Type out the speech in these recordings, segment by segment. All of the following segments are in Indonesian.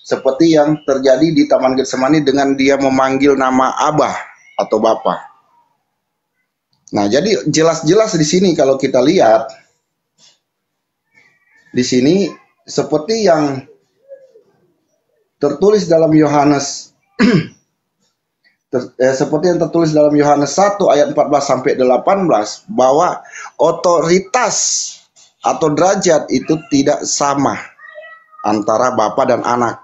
seperti yang terjadi di Taman Getsemani dengan dia memanggil nama Abah atau Bapa. Nah, jadi jelas-jelas di sini kalau kita lihat di sini seperti yang tertulis dalam Yohanes seperti yang tertulis dalam Yohanes 1 ayat 14 sampai 18 bahwa otoritas atau derajat itu tidak sama antara Bapa dan Anak.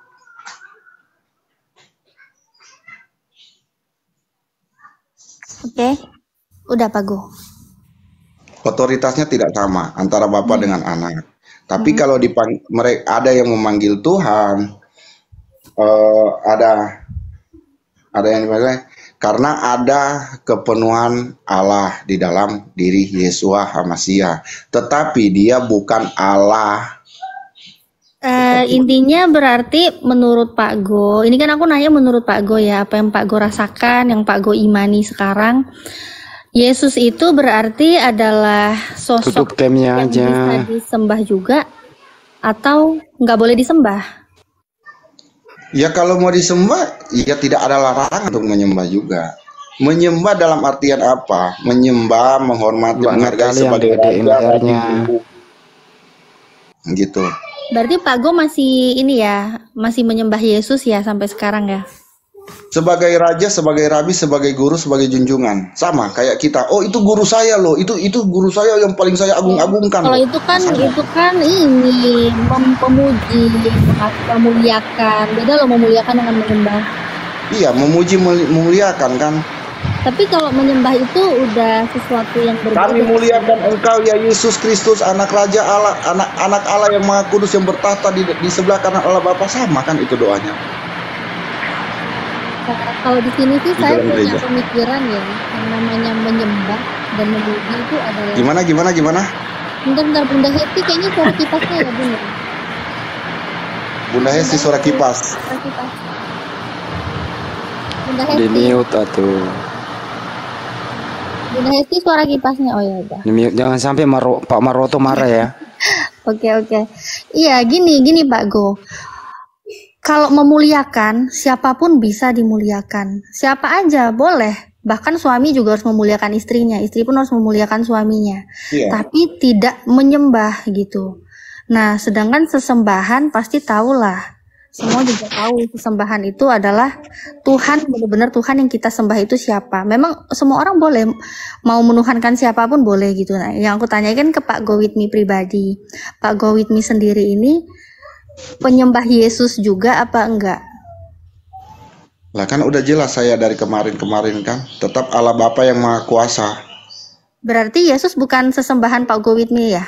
Oke, udah Pak Go. Otoritasnya tidak sama antara Bapa dengan Anak. Tapi kalau mereka ada yang memanggil Tuhan, ada yang dipanggil karena ada kepenuhan Allah di dalam diri Yeshua HaMashiach. Tetapi dia bukan Allah. Intinya berarti menurut Pak Go, ini kan aku nanya menurut Pak Go ya, apa yang Pak Go rasakan, yang Pak Go imani sekarang, Yesus itu berarti adalah sosok yang aja. bisa disembah juga atau nggak boleh disembah? Ya kalau mau disembah, ya tidak ada larangan untuk menyembah juga. Menyembah dalam artian apa? Menyembah, menghormati, menghargai sebagai raja, gitu. Berarti Pak Go masih ini ya, masih menyembah Yesus ya sampai sekarang ya? Sebagai raja, sebagai rabi, sebagai guru, sebagai junjungan. Sama kayak kita. Oh, itu guru saya loh. Itu guru saya yang paling saya agung-agungkan. Kalau itu kan ini memuji, memuliakan. Beda loh memuliakan dengan menyembah. Iya, memuji, memuliakan kan. Tapi kalau menyembah itu udah sesuatu yang berbeda. Kami muliakan Engkau ya Yesus Kristus, anak Raja Allah, anak Allah yang Maha Kudus yang bertahta di sebelah kanan Allah Bapa. Sama kan itu doanya. Kalau di sini sih saya punya pemikiran ya, yang namanya menyembah dan memuji itu adalah Gimana? Bentar, Bunda Hesti kayaknya suara kipasnya ya Bunda. Bunda Hesti suara kipas. Bunda Hesti. Di mute atuh. Bunda Hesti suara kipasnya, oh ya udah. Jangan sampai Pak Maroto marah ya. Oke. Iya, gini Pak Go. Kalau memuliakan, siapapun bisa dimuliakan. Siapa aja boleh. Bahkan suami juga harus memuliakan istrinya. Istri pun harus memuliakan suaminya. Iya. Tapi tidak menyembah gitu. Nah, sedangkan sesembahan pasti tahulah. Semua juga tahu sesembahan itu adalah Tuhan, benar-benar Tuhan yang kita sembah itu siapa. Memang semua orang boleh mau menuhankan siapapun boleh gitu. Nah, yang aku tanyakan ke Pak Go with me pribadi. Pak Go with me sendiri ini penyembah Yesus juga apa enggak? Lah kan udah jelas saya dari kemarin kan. Tetap Allah Bapa yang Maha Kuasa. Berarti Yesus bukan sesembahan Pak Go with me ya?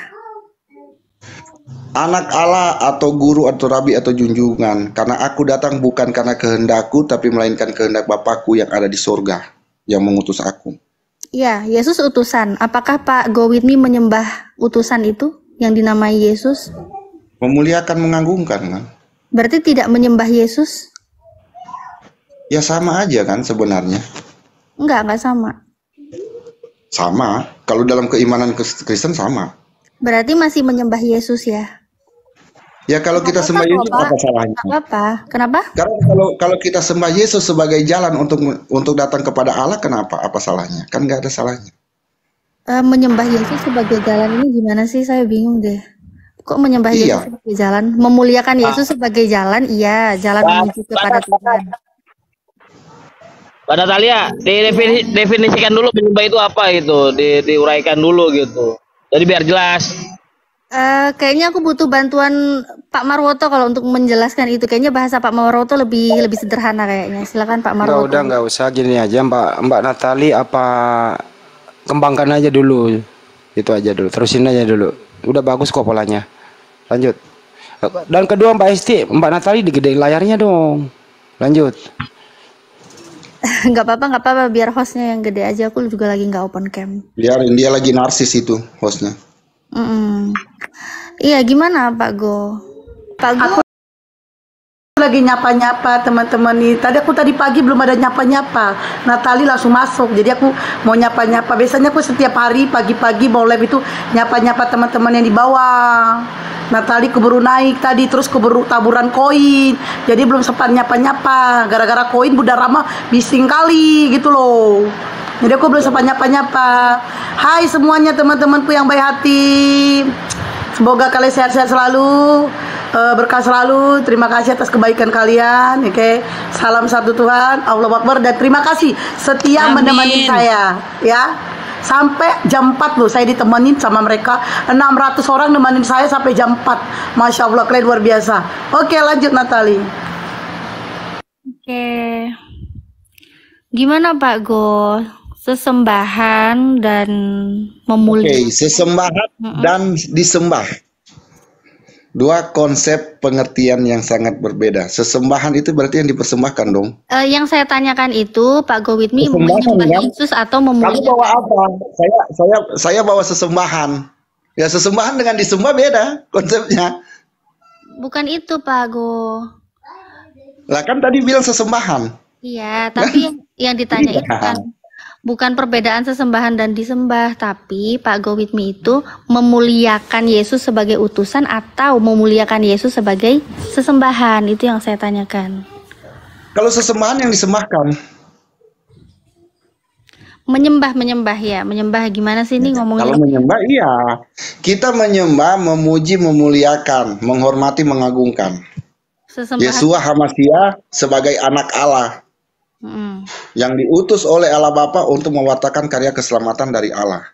Anak Allah atau guru atau rabi atau junjungan. Karena aku datang bukan karena kehendakku, tapi melainkan kehendak Bapakku yang ada di surga, yang mengutus aku. Iya, Yesus utusan. Apakah Pak Go with me menyembah utusan itu yang dinamai Yesus? Memuliakan, mengagungkan kan. Berarti tidak menyembah Yesus? Ya sama aja kan sebenarnya. Enggak sama. Sama. Kalau dalam keimanan Kristen sama. Berarti masih menyembah Yesus ya? Ya kalau kita sembah Yesus apa salahnya? Apa? Kenapa? Karena kalau kita sembah Yesus sebagai jalan untuk datang kepada Allah, kenapa? Apa salahnya? Kan nggak ada salahnya. Menyembah Yesus sebagai jalan ini gimana sih? Saya bingung deh. Kok menyembah Yesus sebagai jalan? Memuliakan Yesus sebagai jalan, iya, jalan menuju kepada Tuhan. Pak Natalia, definisikan dulu menyembah itu apa itu, diuraikan dulu gitu. Jadi biar jelas. Kayaknya aku butuh bantuan Pak Marwoto kalau untuk menjelaskan itu. Kayaknya bahasa Pak Marwoto lebih sederhana kayaknya. Silakan Pak Marwoto. Nggak usah gini aja Mbak Natali, apa kembangkan aja dulu. Itu aja dulu, terusin aja dulu. Udah bagus kok polanya. Lanjut. Dan kedua Mbak Natali digedein layarnya dong. Lanjut. Nggak apa-apa, biar hostnya yang gede aja. Aku juga lagi nggak open cam. Biarin, dia lagi narsis itu hostnya. Iya, gimana Pak Go? Aku lagi nyapa-nyapa teman-teman nih. Tadi pagi belum ada nyapa-nyapa. Natali langsung masuk. Jadi aku mau nyapa-nyapa. Biasanya aku setiap hari pagi-pagi mau live itu nyapa-nyapa teman-teman yang di bawah. Natali keburu naik tadi, terus keburu taburan koin. Jadi belum sempat nyapa-nyapa. Gara-gara koin Bunda Rama bising kali gitu loh. Jadi aku belum sempat nyapa-nyapa. Hai semuanya teman-temanku yang baik hati. Semoga kalian sehat-sehat selalu, berkah selalu. Terima kasih atas kebaikan kalian. Oke, salam satu Tuhan, Allahu Akbar, dan terima kasih setia menemani saya. Ya, sampai jam 4 loh saya ditemenin sama mereka. 600 orang nemenin saya sampai jam 4. Masya Allah, kalian luar biasa. Oke, lanjut Natali. Oke. Gimana Pak Go? Sesembahan dan memuliakan. Oke, sesembahan dan disembah. Dua konsep pengertian yang sangat berbeda. Sesembahan itu berarti yang dipersembahkan dong. Yang saya tanyakan itu Pak Go with me Sesembahan, menyembah kan? Yesus atau Kamu memuliakan? bawa apa? Saya bawa sesembahan. Ya sesembahan dengan disembah beda konsepnya. Bukan itu Pak Go. Lah kan tadi bilang sesembahan. Iya, tapi yang ditanya itu kan bukan perbedaan sesembahan dan disembah, tapi Pak Go with me itu memuliakan Yesus sebagai utusan atau memuliakan Yesus sebagai sesembahan, itu yang saya tanyakan. Kalau sesembahan yang disembahkan. Menyembah ya, menyembah gimana sih ini ngomongnya? Kalau menyembah iya. Kita menyembah, memuji, memuliakan, menghormati, mengagungkan. Sesembahan. Yesua Hamasya sebagai anak Allah. Yang diutus oleh Allah Bapa untuk mewartakan karya keselamatan dari Allah.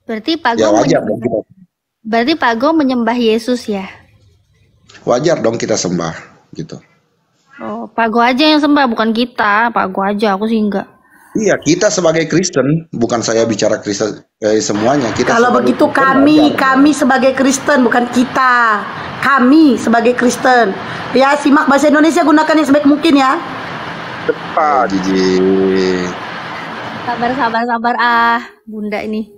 Berarti Pak Ya Go wajar dong kita. berarti Pak Go menyembah Yesus ya? Wajar dong kita sembah gitu. Oh, Pak Go aja yang sembah, bukan kita. Pak Go aja, aku sih enggak. Iya, kita sebagai Kristen, bukan saya bicara Kristen semuanya. Kita Kalau sebagai begitu Kristen kami sebagai Kristen, bukan kita. Kami sebagai Kristen. Ya, simak bahasa Indonesia, gunakan yang sebaik mungkin ya. Cepat, Jiji. Sabar Bunda ini.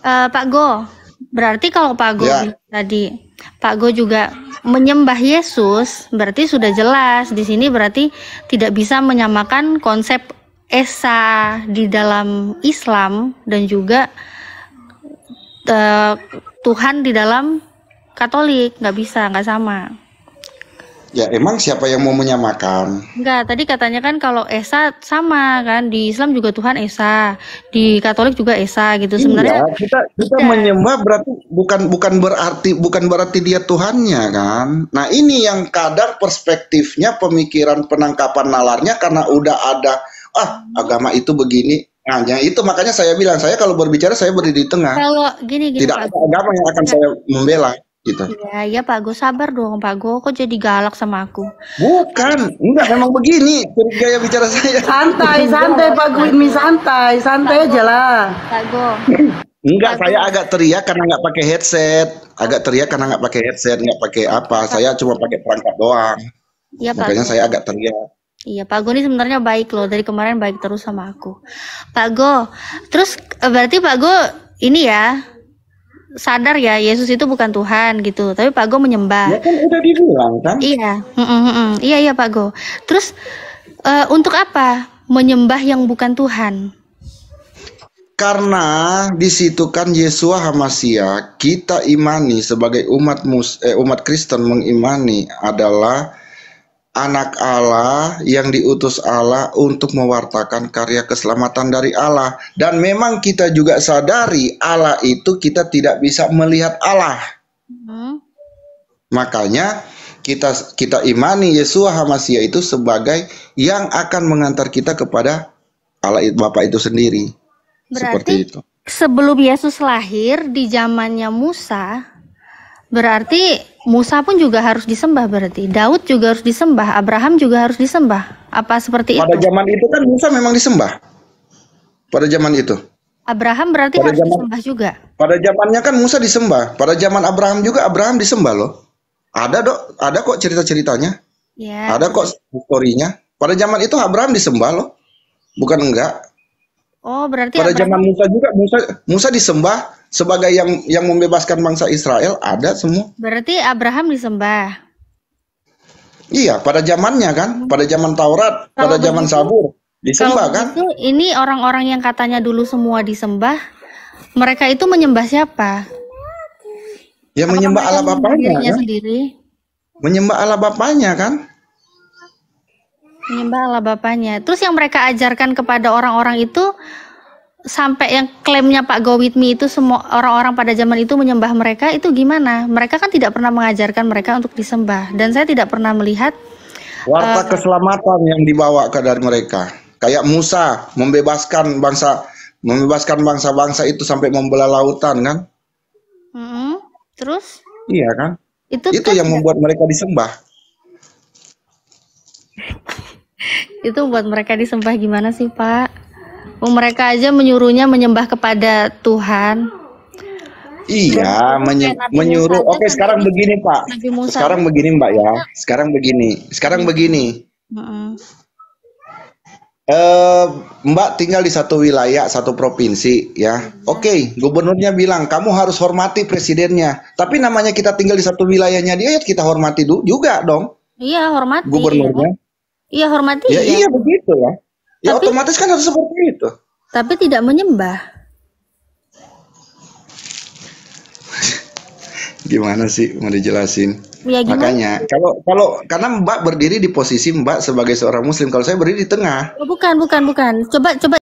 Pak Go, berarti kalau Pak Go Ya. tadi Pak Go juga menyembah Yesus, berarti sudah jelas di sini berarti tidak bisa menyamakan konsep Esa di dalam Islam dan juga Tuhan di dalam Katolik, nggak bisa, nggak sama. Ya emang siapa yang mau menyamakan? Enggak, tadi katanya kan kalau Esa sama kan, di Islam juga Tuhan Esa, di Katolik juga Esa gitu. Sebenarnya Iya, kita menyembah berarti bukan berarti dia Tuhannya kan. Nah, ini yang kadang perspektifnya, pemikiran, penangkapan nalarnya karena udah ada agama itu begini. Nah, ya itu makanya saya bilang, saya kalau berbicara saya berdiri di tengah. kalau gini Tidak Pak ada agama yang akan saya membela gitu. Iya Pak Go, sabar dong Pak Go, kok jadi galak sama aku? Bukan, enggak memang begini gaya bicara saya. Santai Pak Gwidmi, santai aja lah. Pak Go, Enggak, saya agak teriak karena nggak pakai headset. Nggak pakai apa. Saya cuma pakai perangkat doang. iya Pak Makanya Go. saya agak teriak. Iya Pak Go ini sebenarnya baik loh, dari kemarin baik terus sama aku. Pak Go, terus berarti Pak Go ini ya sadar ya Yesus itu bukan Tuhan gitu, tapi Pak Go menyembah. Ya kan udah dibilang kan. Iya, iya Pak Go. Terus untuk apa menyembah yang bukan Tuhan? Karena di situ kan Yesua Hamasya kita imani sebagai umat Kristen mengimani adalah anak Allah yang diutus Allah untuk mewartakan karya keselamatan dari Allah. Dan memang kita juga sadari Allah itu kita tidak bisa melihat Allah. Makanya kita imani Yesua Hamasya itu sebagai yang akan mengantar kita kepada Allah Bapa itu sendiri. Seperti Berarti itu. sebelum Yesus lahir di zamannya Musa, berarti Musa pun juga harus disembah berarti. Daud juga harus disembah, Abraham juga harus disembah. Apa seperti Pada itu? zaman itu kan Musa memang disembah. Pada zaman itu. Abraham berarti Pada harus disembah juga. Pada zamannya kan Musa disembah. Pada zaman Abraham juga Abraham disembah loh. Ada kok cerita-ceritanya. Ya. Ada kok historinya. Pada zaman itu Abraham disembah loh. Bukan enggak. Oh, berarti Pada Abraham, zaman Musa juga Musa disembah sebagai yang membebaskan bangsa Israel, ada semua. berarti Abraham disembah. Iya, pada zamannya kan, pada zaman Taurat, pada zaman Sabur disembah Kalau kan. begitu, ini orang-orang yang katanya dulu semua disembah, Mereka itu menyembah siapa? Ya Apakah menyembah mereka Allah menyembah Bapaknya dirinya kan? sendiri? Menyembah Allah Bapaknya kan? Menyembah Allah Bapaknya. Terus yang mereka ajarkan kepada orang-orang itu, sampai yang klaimnya Pak Go With Me itu semua orang-orang pada zaman itu menyembah mereka, itu gimana? Mereka kan tidak pernah mengajarkan mereka untuk disembah. Dan saya tidak pernah melihat Warta keselamatan yang dibawa ke dari mereka. Kayak Musa membebaskan bangsa-bangsa itu sampai membelah lautan kan? terus Iya kan? itu Itu kan yang membuat mereka disembah. itu buat mereka disembah gimana sih Pak? Mereka aja menyuruhnya menyembah kepada Tuhan. Iya, menyuruh. Oke, sekarang begini Pak. Sekarang begini Mbak ya. Sekarang begini. Mbak tinggal di satu wilayah, satu provinsi ya. Oke, gubernurnya bilang kamu harus hormati presidennya. Tapi namanya kita tinggal di satu wilayahnya dia, ya kita hormati juga dong. Iya, hormati. Gubernurnya. Iya, hormati. Ya iya begitu ya. Ya tapi, otomatis kan harus seperti itu. Tapi tidak menyembah. Gimana sih mau dijelasin? Ya, makanya kalau karena Mbak berdiri di posisi Mbak sebagai seorang Muslim, kalau saya berdiri di tengah. Bukan. Coba